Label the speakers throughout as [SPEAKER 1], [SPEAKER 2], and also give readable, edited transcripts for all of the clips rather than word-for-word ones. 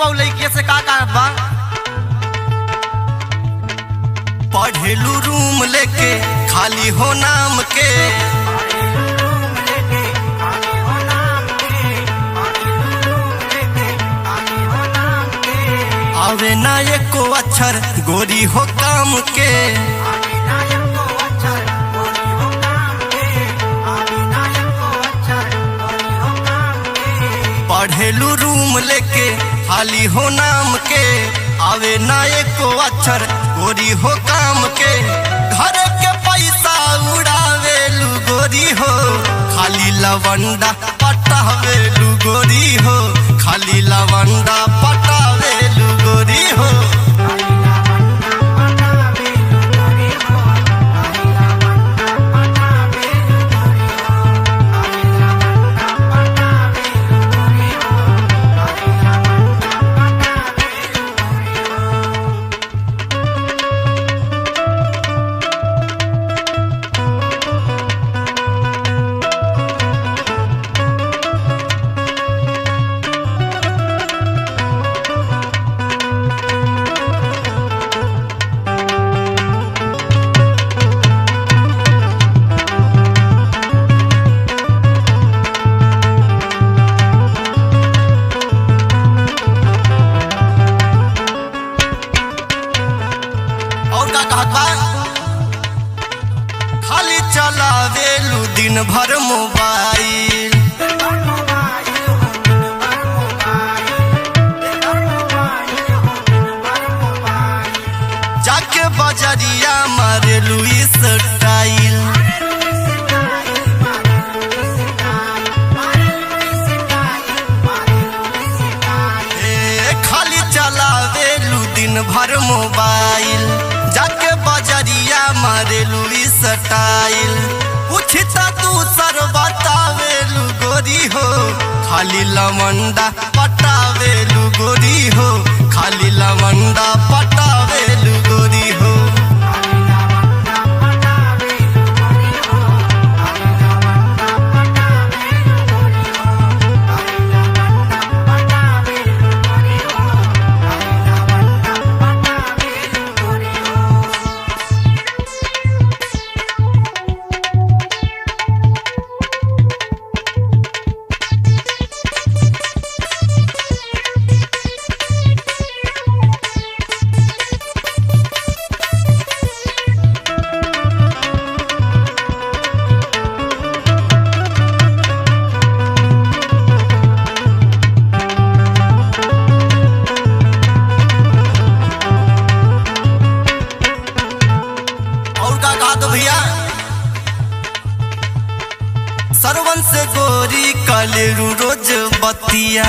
[SPEAKER 1] उ लइकिया से का कहत बा।
[SPEAKER 2] पढ़ेलू रूम लेके खाली हो नाम के, आवे ना एको अक्षर गोरी हो काम के। पढ़ेलू रूम लेके खाली हो नाम के, आवे ना एको अक्षर गोरी हो काम के। घर के पैसा उड़ावेलू गोरी हो, खाली लवंडा पटावेलू गोरी हो, खाली लवंडा पटावेलू गोरी हो। खाली चलावेलू दिन भर मोबाइल, जाके बजरिया मारेलू स्टाइल। खाली चलावेलू दिन भर मोबाइल, जाके बजरिया मारेलू स्टाइल। पूछता तू सर बतावेलू गोरी हो, खाली लवंडा पटावेलू गोरी हो, खाली लवंडा पटावेलू गोरी हो। सरवन से गोरी कलेरू रोज बतिया,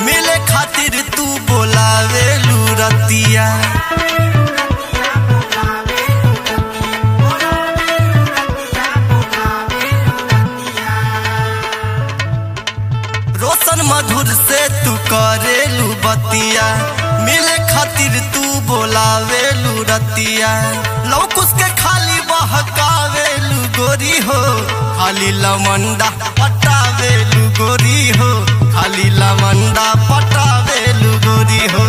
[SPEAKER 2] मिले खातिर तू बोलावेलू रतिया। रोशन मधुर से तू करेलू बतिया, मिले खातिर तू बोलावेलू रतिया। लौकुस के खाली बहकावेलू गोरी हो, खाली लवंडा पटावेलू गोरी हो, खाली लवंडा पटावेलू गोरी हो।